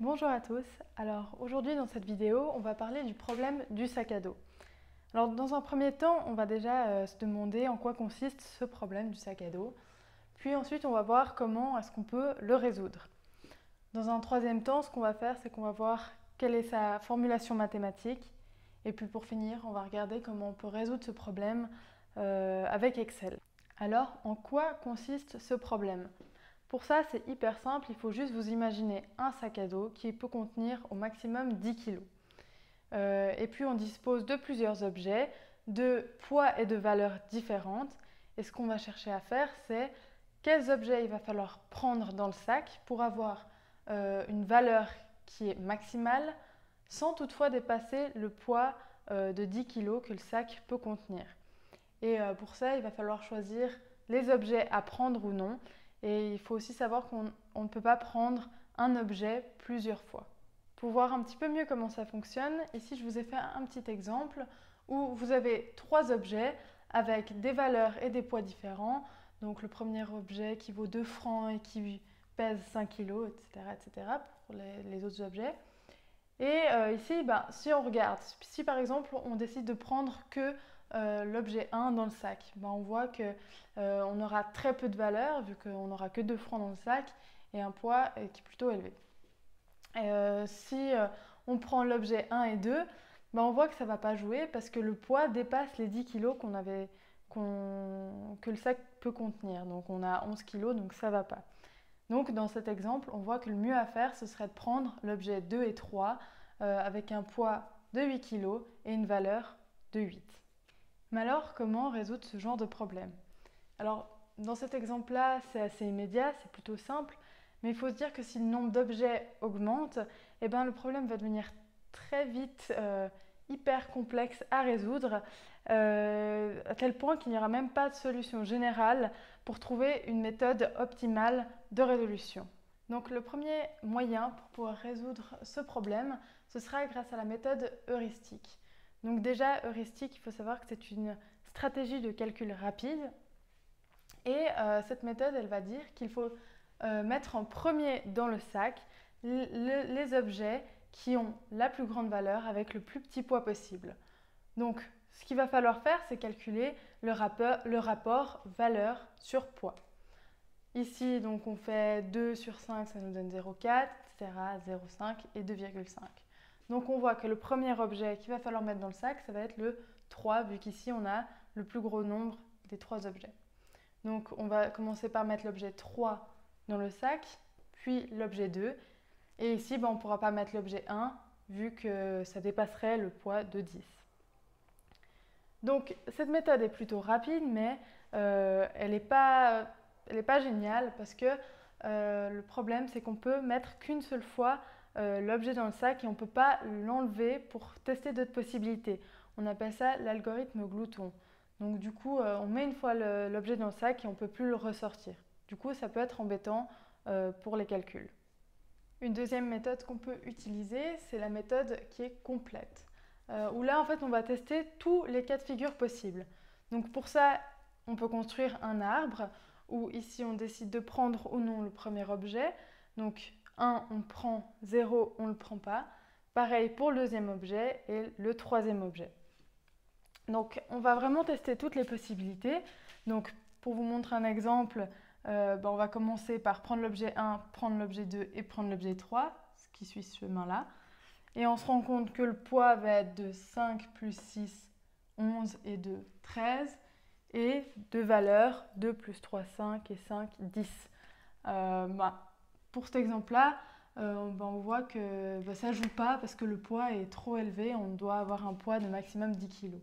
Bonjour à tous, alors aujourd'hui dans cette vidéo on va parler du problème du sac à dos. Alors dans un premier temps on va déjà se demander en quoi consiste ce problème du sac à dos, puis ensuite on va voir comment est-ce qu'on peut le résoudre. Dans un troisième temps ce qu'on va faire c'est qu'on va voir quelle est sa formulation mathématique et puis pour finir on va regarder comment on peut résoudre ce problème avec Excel. Alors en quoi consiste ce problème ? Pour ça, c'est hyper simple, il faut juste vous imaginer un sac à dos qui peut contenir au maximum 10 kg. Et puis on dispose de plusieurs objets, de poids et de valeurs différentes. Et ce qu'on va chercher à faire, c'est quels objets il va falloir prendre dans le sac pour avoir une valeur qui est maximale, sans toutefois dépasser le poids de 10 kg que le sac peut contenir. Et pour ça, il va falloir choisir les objets à prendre ou non. Et il faut aussi savoir qu'on ne peut pas prendre un objet plusieurs fois. Pour voir un petit peu mieux comment ça fonctionne, ici je vous ai fait un petit exemple où vous avez trois objets avec des valeurs et des poids différents. Donc le premier objet qui vaut 2 francs et qui pèse 5 kg, etc. pour les autres objets. Et ici, si on regarde, si par exemple on décide de prendre que l'objet 1 dans le sac, on voit qu'on aura très peu de valeur vu qu'on n'aura que 2 francs dans le sac et un poids qui est plutôt élevé. Si on prend l'objet 1 et 2, on voit que ça ne va pas jouer parce que le poids dépasse les 10 kg que le sac peut contenir. Donc on a 11 kg, donc ça ne va pas. Donc dans cet exemple, on voit que le mieux à faire, ce serait de prendre l'objet 2 et 3 avec un poids de 8 kg et une valeur de 8. Mais alors, comment résoudre ce genre de problème ? Alors, dans cet exemple-là, c'est assez immédiat, c'est plutôt simple, mais il faut se dire que si le nombre d'objets augmente, le problème va devenir très vite hyper complexe à résoudre, à tel point qu'il n'y aura même pas de solution générale pour trouver une méthode optimale de résolution. Donc le premier moyen pour pouvoir résoudre ce problème, ce sera grâce à la méthode heuristique. Donc déjà, heuristique, il faut savoir que c'est une stratégie de calcul rapide. Et cette méthode, elle va dire qu'il faut mettre en premier dans le sac les objets qui ont la plus grande valeur avec le plus petit poids possible. Donc, ce qu'il va falloir faire, c'est calculer le rapport valeur sur poids. Ici, donc, on fait 2 sur 5, ça nous donne 0,4, etc., 0,5 et 2,5. Donc, on voit que le premier objet qu'il va falloir mettre dans le sac, ça va être le 3, vu qu'ici, on a le plus gros nombre des 3 objets. Donc, on va commencer par mettre l'objet 3 dans le sac, puis l'objet 2. Et ici, on ne pourra pas mettre l'objet 1, vu que ça dépasserait le poids de 10. Donc, cette méthode est plutôt rapide, mais elle n'est pas géniale parce que le problème, c'est qu'on peut mettre qu'une seule fois l'objet dans le sac et on ne peut pas l'enlever pour tester d'autres possibilités. On appelle ça l'algorithme glouton. Donc du coup, on met une fois l'objet dans le sac et on ne peut plus le ressortir. Du coup, ça peut être embêtant pour les calculs. Une deuxième méthode qu'on peut utiliser, c'est la méthode qui est complète. Où là, en fait, on va tester tous les cas de figure possibles. Donc pour ça, on peut construire un arbre où ici, on décide de prendre ou non le premier objet. Donc 1, on prend, 0, on ne le prend pas. Pareil pour le deuxième objet et le troisième objet. Donc, on va vraiment tester toutes les possibilités. Donc, pour vous montrer un exemple, on va commencer par prendre l'objet 1, prendre l'objet 2 et prendre l'objet 3, ce qui suit ce chemin-là. Et on se rend compte que le poids va être de 5 plus 6, 11 et 2, 13. Et de valeurs 2 plus 3, 5 et 5, 10. Pour cet exemple-là, on voit que ça ne joue pas parce que le poids est trop élevé. On doit avoir un poids de maximum 10 kg.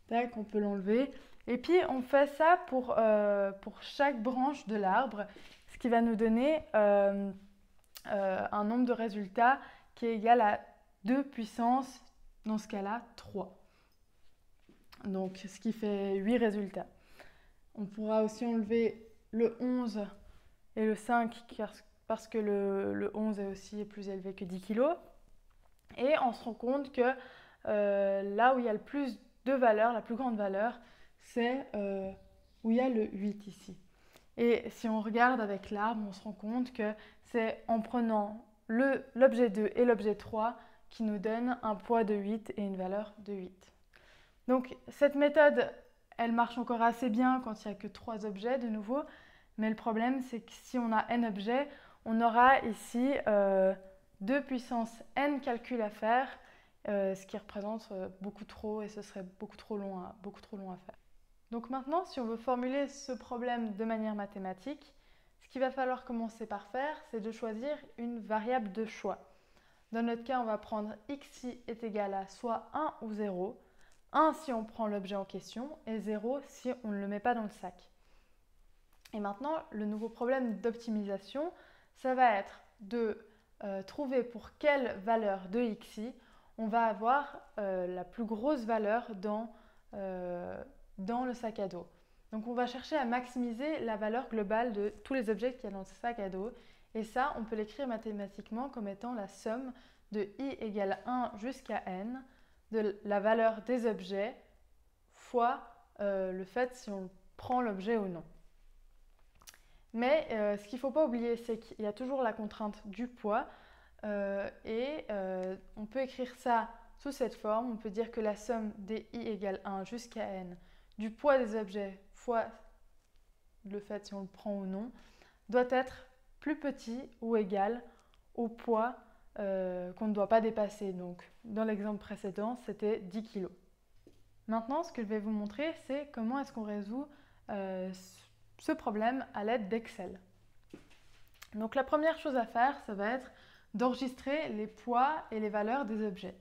Tac, on peut l'enlever. Et puis on fait ça pour chaque branche de l'arbre, ce qui va nous donner un nombre de résultats qui est égal à 2 puissance, dans ce cas-là, 3. Donc ce qui fait 8 résultats. On pourra aussi enlever le 11 et le 5 parce que le 11 est aussi plus élevé que 10 kg. Et on se rend compte que là où il y a le plus de valeur, la plus grande valeur, c'est où il y a le 8 ici. Et si on regarde avec l'arbre, on se rend compte que c'est en prenant l'objet 2 et l'objet 3 qui nous donnent un poids de 8 et une valeur de 8. Donc cette méthode, elle marche encore assez bien quand il n'y a que 3 objets de nouveau, mais le problème c'est que si on a n objets, on aura ici 2 puissance n calculs à faire, ce qui représente beaucoup trop et ce serait beaucoup trop long à faire. Donc maintenant, si on veut formuler ce problème de manière mathématique, ce qu'il va falloir commencer par faire, c'est de choisir une variable de choix. Dans notre cas, on va prendre xi est égal à soit 1 ou 0, 1 si on prend l'objet en question et 0 si on ne le met pas dans le sac. Et maintenant, le nouveau problème d'optimisation, ça va être de trouver pour quelle valeur de xi on va avoir la plus grosse valeur dans le sac à dos. Donc on va chercher à maximiser la valeur globale de tous les objets qu'il y a dans ce sac à dos. Et ça, on peut l'écrire mathématiquement comme étant la somme de i égale 1 jusqu'à n de la valeur des objets fois le fait si on prend l'objet ou non. Mais ce qu'il ne faut pas oublier, c'est qu'il y a toujours la contrainte du poids et on peut écrire ça sous cette forme. On peut dire que la somme des i égale 1 jusqu'à n du poids des objets fois le fait si on le prend ou non doit être plus petit ou égal au poids qu'on ne doit pas dépasser. Donc, dans l'exemple précédent, c'était 10 kg. Maintenant, ce que je vais vous montrer, c'est comment est-ce qu'on résout ce problème à l'aide d'Excel. Donc, la première chose à faire, ça va être d'enregistrer les poids et les valeurs des objets.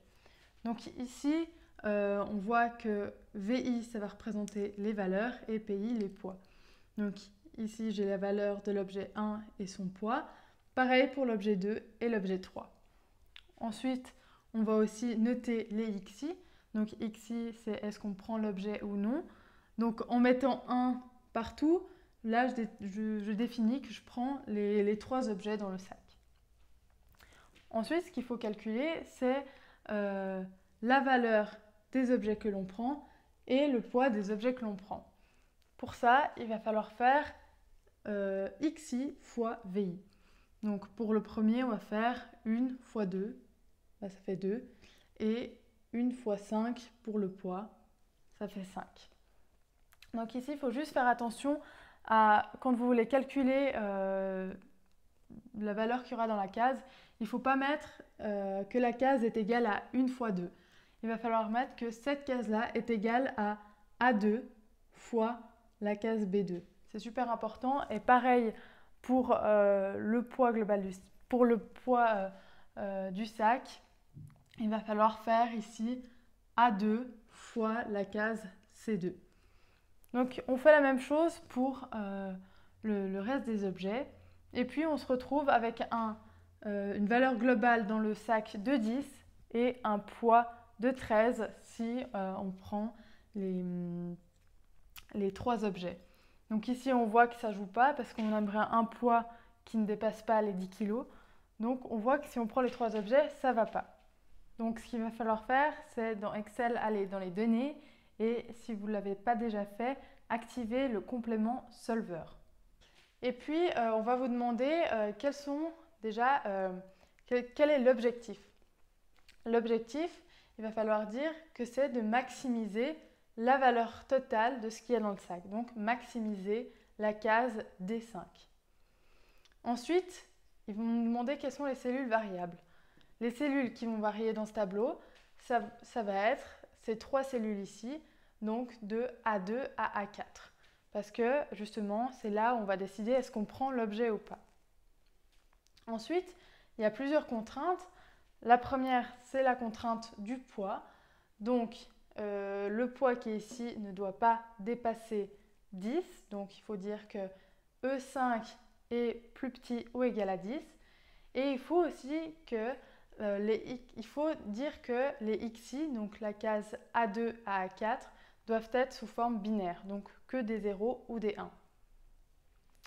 Donc ici, on voit que VI, ça va représenter les valeurs et PI, les poids. Donc ici, j'ai la valeur de l'objet 1 et son poids. Pareil pour l'objet 2 et l'objet 3. Ensuite, on va aussi noter les XI. Donc XI, c'est est-ce qu'on prend l'objet ou non. Donc en mettant 1 partout, là, je définis que je prends les 3 objets dans le sac. Ensuite, ce qu'il faut calculer, c'est la valeur des objets que l'on prend et le poids des objets que l'on prend. Pour ça, il va falloir faire xi fois vi. Donc pour le premier, on va faire 1 fois 2, là, ça fait 2, et 1 fois 5 pour le poids, ça fait 5. Donc ici, il faut juste faire attention à, quand vous voulez calculer la valeur qu'il y aura dans la case, il ne faut pas mettre que la case est égale à 1 fois 2. Il va falloir mettre que cette case-là est égale à A2 fois la case B2. C'est super important. Et pareil pour le poids global du sac, il va falloir faire ici A2 fois la case C2. Donc on fait la même chose pour le reste des objets. Et puis on se retrouve avec une valeur globale dans le sac de 10 et un poids de 13 si on prend les 3 objets. Donc ici on voit que ça ne joue pas parce qu'on aimerait un poids qui ne dépasse pas les 10 kg. Donc on voit que si on prend les 3 objets, ça ne va pas. Donc ce qu'il va falloir faire, c'est dans Excel aller dans les données et si vous ne l'avez pas déjà fait, activer le complément Solver. Et puis, on va vous demander quel est l'objectif. L'objectif, il va falloir dire que c'est de maximiser la valeur totale de ce qu'il y a dans le sac. Donc, maximiser la case D5. Ensuite, ils vont nous demander quelles sont les cellules variables. Les cellules qui vont varier dans ce tableau, ça va être ces 3 cellules ici, donc de A2 à A4. Parce que justement, c'est là où on va décider est-ce qu'on prend l'objet ou pas. Ensuite, il y a plusieurs contraintes. La première, c'est la contrainte du poids. Donc, le poids qui est ici ne doit pas dépasser 10. Donc, il faut dire que E5 est plus petit ou égal à 10. Et il faut aussi que dire que les XI, donc la case A2 à A4, doivent être sous forme binaire, donc que des 0 ou des 1.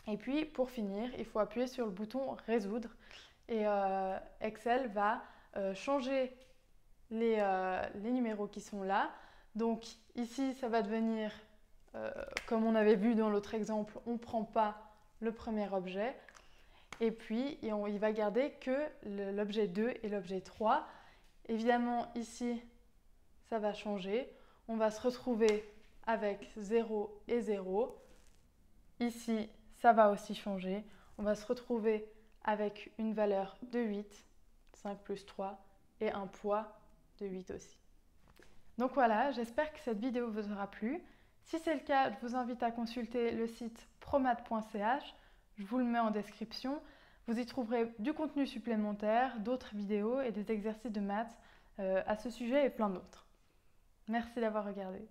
Et puis, pour finir, il faut appuyer sur le bouton « Résoudre » et Excel va changer les numéros qui sont là. Donc ici, ça va devenir, comme on avait vu dans l'autre exemple, on ne prend pas le premier objet. Et puis, il va garder que l'objet 2 et l'objet 3. Évidemment, ici, ça va changer. On va se retrouver avec 0 et 0. Ici, ça va aussi changer. On va se retrouver avec une valeur de 8, 5 plus 3, et un poids de 8 aussi. Donc voilà, j'espère que cette vidéo vous aura plu. Si c'est le cas, je vous invite à consulter le site promath.ch. Je vous le mets en description. Vous y trouverez du contenu supplémentaire, d'autres vidéos et des exercices de maths à ce sujet et plein d'autres. Merci d'avoir regardé.